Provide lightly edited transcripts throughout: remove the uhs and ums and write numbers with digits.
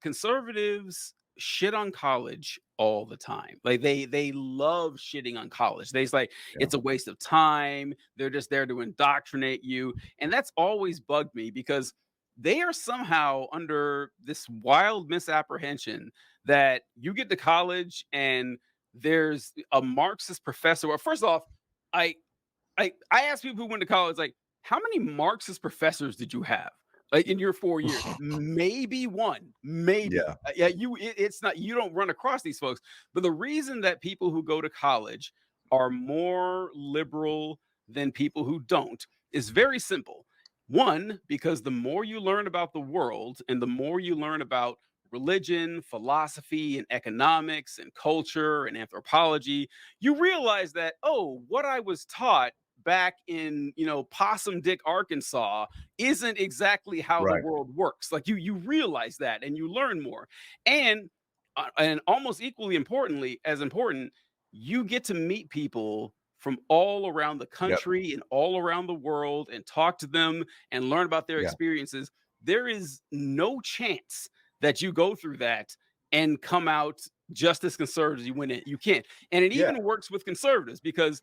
conservatives shit on college all the time. Like they love shitting on college. They's like Yeah. it's a waste of time. They're just there to indoctrinate you. And that's always bugged me because they are somehow under this wild misapprehension that you get to college and there's a Marxist professor. Well, first off, I I ask people who went to college, like, how many Marxist professors did you have? Like in your 4 years, maybe one, maybe. Yeah. Yeah, it's not you don't run across these folks. But the reason that people who go to college are more liberal than people who don't is very simple. One, because the more you learn about the world and the more you learn about religion, philosophy, and economics, and culture, and anthropology, you realize that, oh, what I was taught back in Possum Dick, Arkansas, isn't exactly how the Right. world works. Like you realize that and you learn more. And almost equally importantly, as important, you get to meet people from all around the Yep. country and all around the world and talk to them and learn about their Yeah. experiences. There is no chance that you go through that and come out just as conservative as you went in. You can't. And it Yeah. even works with conservatives because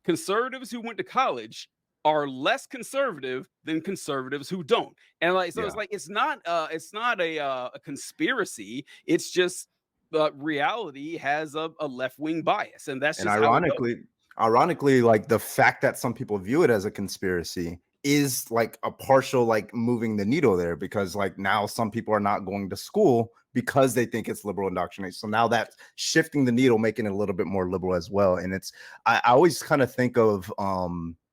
conservatives who went to college are less conservative than conservatives who don't. And like so Yeah. it's like it's not a conspiracy. It's just reality has a left-wing bias and that's And just how it goes. ironically, like the fact that some people view it as a conspiracy is like a partial like moving the needle there because like now some people are not going to school because they think it's liberal indoctrination. So now that's shifting the needle, making it a little bit more liberal as well. And I always kind of think of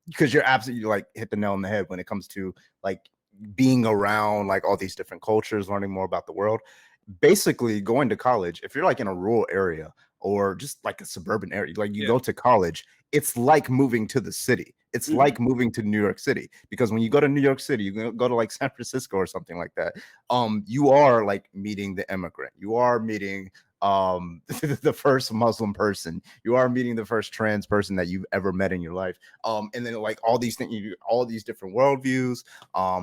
because you're absolutely like hit the nail on the head when it comes to like being around like all these different cultures, learning more about the world. Basically, going to college, if you're like in a rural area or just like a suburban area, like you Yeah. go to college, it's like moving to the city. It's Mhm. like moving to New York City because when you go to New York City, you go to like San Francisco or something like that. You are like meeting the immigrant. You are meeting the first Muslim person. You are meeting the first trans person that you've ever met in your life. And then like all these things, all these different worldviews.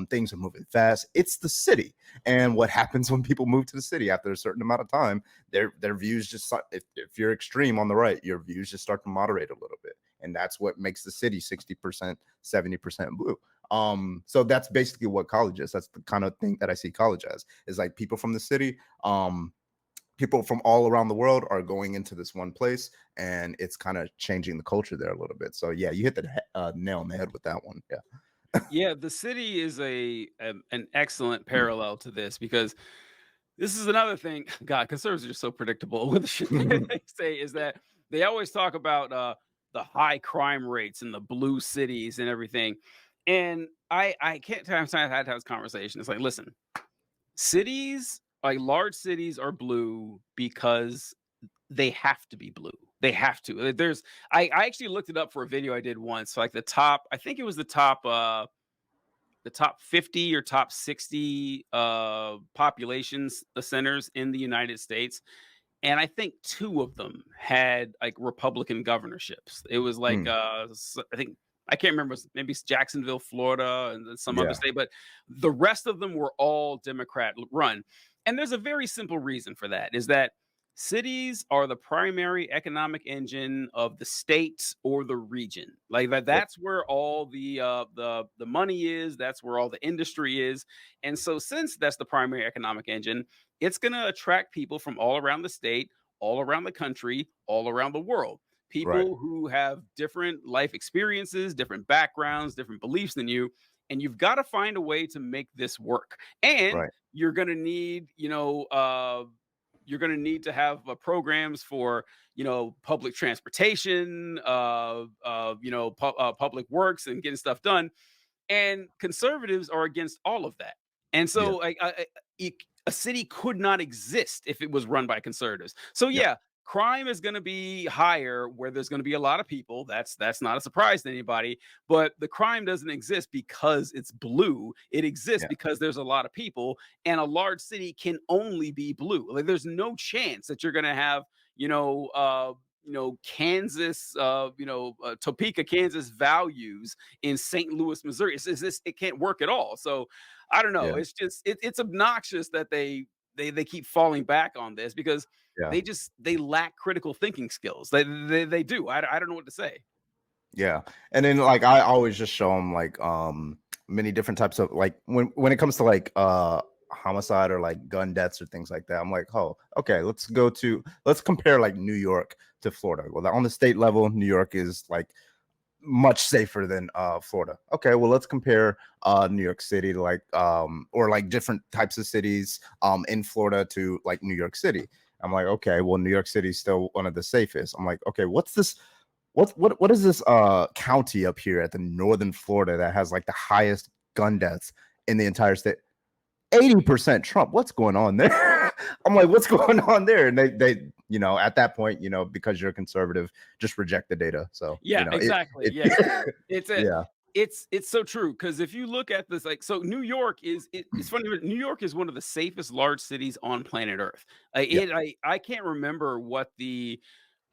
Things are moving fast. It's the city, and what happens when people move to the city after a certain amount of time, their views just if you're extreme on the right, your views just start to moderate a little bit, and that's what makes the city 60%, 70% blue. So that's basically what college is. That's the kind of thing that I see college as is like people from the city. People from all around the world are going into this one place, and it's kind of changing the culture there a little bit. So yeah, you hit the nail on the head with that one. Yeah. Yeah, the city is an excellent parallel to this because this is another thing. God, conservatives are just so predictable with the shit that they say is that they always talk about the high crime rates in the blue cities and everything. And I can't tell I'm I had to have this conversation. It's like, listen, cities, like large cities are blue because they have to be blue. They have to. There's I actually looked it up for a video I did once. So like I think it was the top 50 or top 60 populations centers in the United States. And I think two of them had like Republican governorships. It was like Mm, I think I can't remember, maybe it's Jacksonville, Florida, and then some other yeah. state, but the rest of them were all Democrat run. And there's a very simple reason for that is that cities are the primary economic engine of the state or the region. Like that, Yep. that's where all the money is, that's where all the industry is. And so since that's the primary economic engine, it's going to attract people from all around the state, all around the country, all around the world. Right. People who have different life experiences, different backgrounds, different beliefs than you. And you've got to find a way to make this work. And Right. you're going to need, you're going to need to have programs for, public transportation, public works and getting stuff done. And conservatives are against all of that. And Yeah. so like a city could not exist if it was run by conservatives. So Yep. yeah, crime is going to be higher where there's going to be a lot of people. That's not a surprise to anybody, but the crime doesn't exist because it's blue. It exists Yeah. because there's a lot of people, and a large city can only be blue. Like there's no chance that you're going to have, Kansas, Topeka, Kansas values in St. Louis, Missouri. It can't work at all. So I don't know. Yeah. It's just it's obnoxious that they they keep falling back on this because Yeah. they lack critical thinking skills. They do. I don't know what to say. Yeah. And then like I always just show them like many different types of like when it comes to like homicide or like gun deaths or things like that. I'm like, oh, okay, let's compare like New York to Florida. Well, on the state level, New York is like much safer than Florida. Okay, well let's compare New York City to like or like different types of cities in Florida to like New York City. I'm like, okay, well New York City is still one of the safest. I'm like, okay, what's this what is this county up here at the northern Florida that has like the highest gun deaths in the entire state? 80% Trump. What's going on there? I'm like, what's going on there? And they, at that point, because you're a conservative, just reject the data. So, Yeah, exactly. it, Yeah. It's a yeah, it's so true because if you look at this, like, so New York it's funny, but New York is one of the safest large cities on planet Earth. yeah. I can't remember what the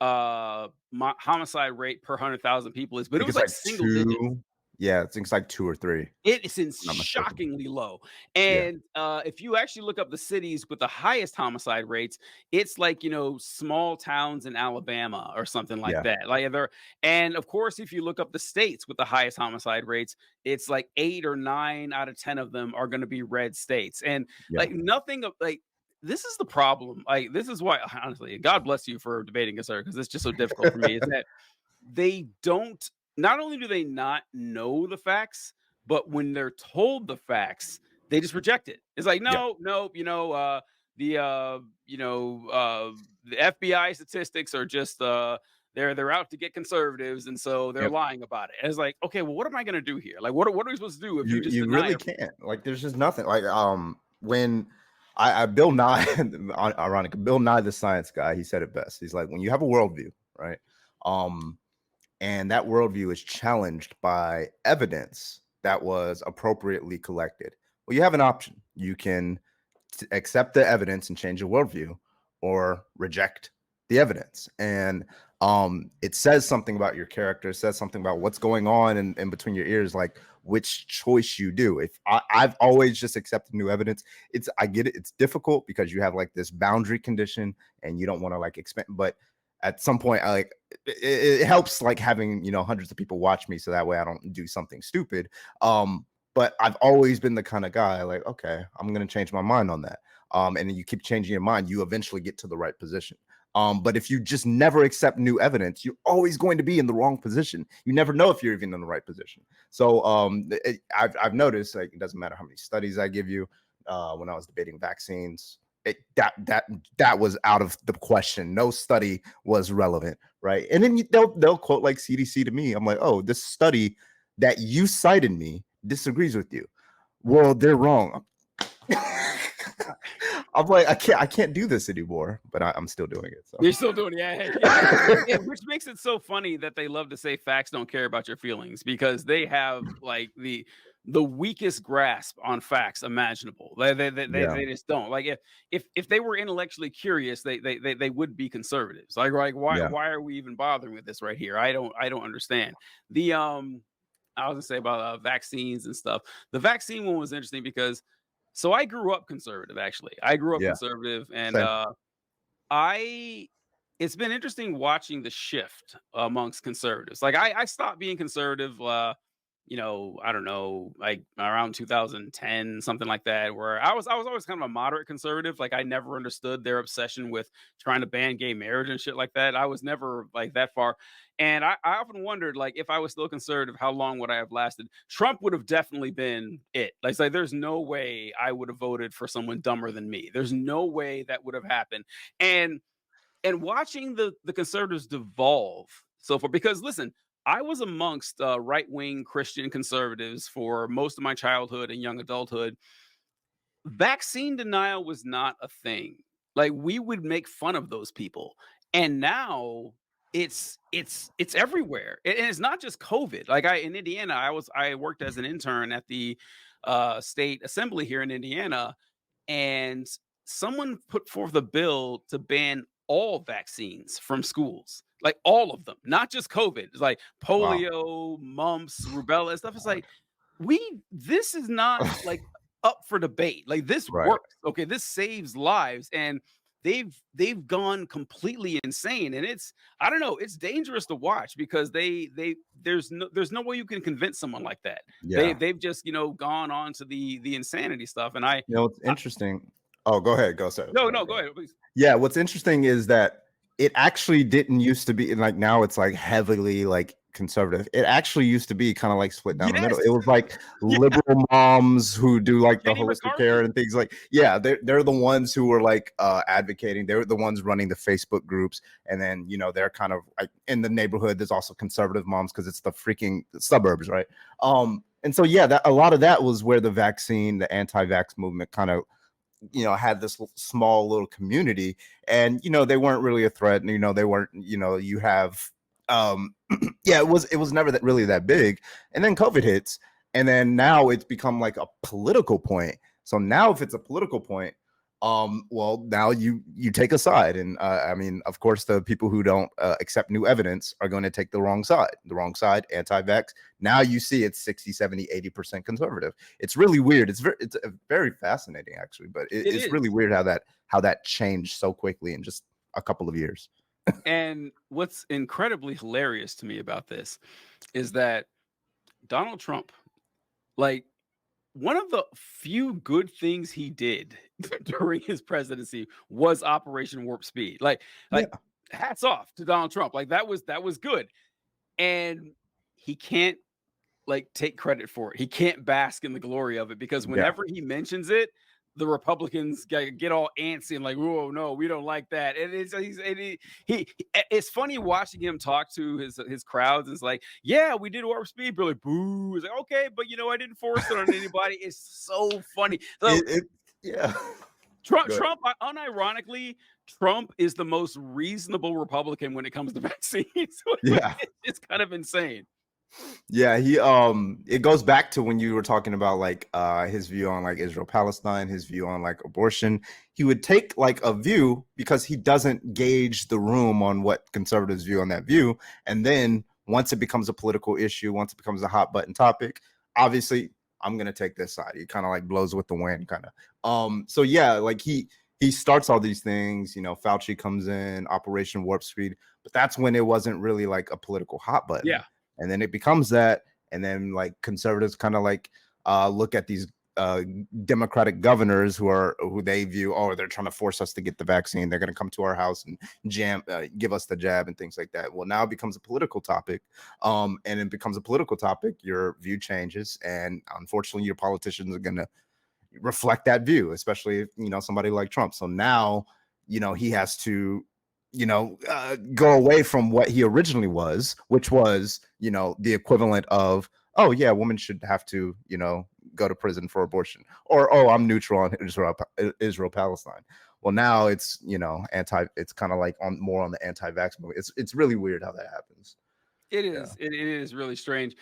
homicide rate per 100,000 people is, I but it think was it's like like single digits. two. Yeah, I think it's like two or three. If It is in I'm not mistaken. shockingly low. Yeah, And if you actually look up the cities with the highest homicide rates, it's like, small towns in Alabama or something like yeah, that. Like there, and of course, if you look up the states with the highest homicide rates, it's like 8 or 9 out of 10 of them are going to be red states. And yeah, like nothing of like this is the problem. Like this is why honestly, God bless you for debating this, because it's just so difficult for me. Is that they don't not only do they not know the facts, but when they're told the facts, they just reject it. It's like, yeah, no, no, the the FBI statistics are just they're out to get conservatives, and so they're yep. lying about it. And it's like, okay, well, what am I gonna do here? Like, what are we supposed to do if you just You deny really it? can't. Like, there's just nothing. Like, when I Bill Nye, ironic, Bill Nye the Science Guy, he said it best. He's like, when you have a worldview, right? Um, and that worldview is challenged by evidence that was appropriately collected. Well, you have an option. You can accept the evidence and change your worldview, or reject the evidence. And it says something about your character, it says something about what's going on in between your ears, like which choice you do. If I've always just accepted new evidence, I get it, it's difficult because you have like this boundary condition and you don't want to like expand, but at some point I like it helps like having hundreds of people watch me so that way I don't do something stupid. But I've always been the kind of guy like, okay, I'm gonna change my mind on that. And then you keep changing your mind, you eventually get to the right position. But if you just never accept new evidence, you're always going to be in the wrong position. You never know if you're even in the right position. So I've noticed like it doesn't matter how many studies I give you. When I was debating vaccines, that was out of the question. No study was relevant, right? And then they'll quote like CDC to me. I'm like, oh, this study that you cited me disagrees with you. Well, they're wrong. I'm like, I can't do this anymore, but I'm still doing it. So You're still doing it. Yeah, hey, yeah. Which makes it so funny that they love to say facts don't care about your feelings because they have like the weakest grasp on facts imaginable. yeah, They just don't. Like if they were intellectually curious, they would be conservatives. Like yeah, why are we even bothering with this right here? I don't understand. The I was gonna say about vaccines and stuff. The vaccine one was interesting because so I grew up conservative actually. I grew up yeah. conservative and Same. I it's been interesting watching the shift amongst conservatives. Like I stopped being conservative I don't know, like around 2010, something like that, where I was always kind of a moderate conservative. Like I never understood their obsession with trying to ban gay marriage and shit like that. I was never like that far. And I often wondered, like, if I was still conservative, how long would I have lasted? Trump would have definitely been it. Like, it's like there's no way I would have voted for someone dumber than me. There's no way that would have happened. And watching the conservatives devolve so far, because listen, I was amongst right wing Christian conservatives for most of my childhood and young adulthood. Vaccine denial was not a thing. Like we would make fun of those people, and now it's everywhere, and it's not just COVID. Like in Indiana, I worked as an intern at the state assembly here in Indiana, and someone put forth a bill to ban all vaccines from schools, like all of them, not just COVID. It's like Wow. polio, mumps, rubella, and stuff. It's like this is not like up for debate. Like this Right. works. Okay, this saves lives, and they've gone completely insane. And it's, I don't know, it's dangerous to watch because they there's no way you can convince someone like that. Yeah. They've just, gone on to the insanity stuff. And It's I interesting. Oh, go ahead. Go, sir. no, Sorry, no, go go ahead. ahead, please. Yeah, what's interesting is that it actually didn't used to be, and like now it's like heavily like conservative. It actually used to be kind of like split down the middle. Yes. It was like Yeah. liberal moms who do like the Jenny holistic care McCarthy. and things like, yeah, they're the ones who were like advocating. They're the ones running the Facebook groups, and then they're kind of like in the neighborhood. There's also conservative moms because it's the freaking suburbs, right? And so yeah, that a lot of that was where the vaccine, the anti-vax movement kind of had this small little community, and they weren't really a threat, and they weren't, you have yeah, it was never that really that big. And then COVID hits, and then now it's become like a political point. So now if it's a political point, well, now you take a side. And I mean, of course, the people who don't accept new evidence are going to take the wrong side, anti-vax. Now you see it's 60, 70, 80% conservative. It's really weird. It's very fascinating, actually, but It it's really is. weird how that changed so quickly in just a couple of years. And what's incredibly hilarious to me about this is that Donald Trump, like, one of the few good things he did during his presidency was Operation Warp Speed. Like, Yeah, hats off to Donald Trump. Like that was good. And he can't like take credit for it. He can't bask in the glory of it because yeah. whenever he mentions it, the Republicans get all antsy and like, "Whoa, no, we don't like that." And it's funny watching him talk to his crowds. And it's like, "Yeah, we did warp speed." But like, "Boo!" It's like, "Okay, but I didn't force it on anybody." It's so funny. So it yeah. Trump, Good. Trump, unironically, Trump is the most reasonable Republican when it comes to vaccines. Yeah. It's kind of insane. Yeah, he it goes back to when you were talking about like his view on like Israel Palestine, his view on like abortion. He would take like a view because he doesn't gauge the room on what conservatives view on that view. And then once it becomes a political issue, once it becomes a hot button topic, obviously I'm gonna take this side. He kind of like blows with the wind, kind of. So yeah, like he starts all these things, Fauci comes in, Operation Warp Speed, but that's when it wasn't really like a political hot button, Yeah. and then it becomes that. And then like conservatives kind of like look at these democratic governors who they view, oh, they're trying to force us to get the vaccine, they're going to come to our house and give us the jab and things like that. Well, now it becomes a political topic, and it becomes a political topic, your view changes, and unfortunately your politicians are going to reflect that view, especially if somebody like Trump. So now he has to go away from what he originally was, which was the equivalent of, oh yeah, women should have to go to prison for abortion, or oh, I'm neutral on Israel Palestine. Well, now it's it's kind of like more on the anti-vax movement. It's really weird how that happens. It Yeah. is. It is really strange.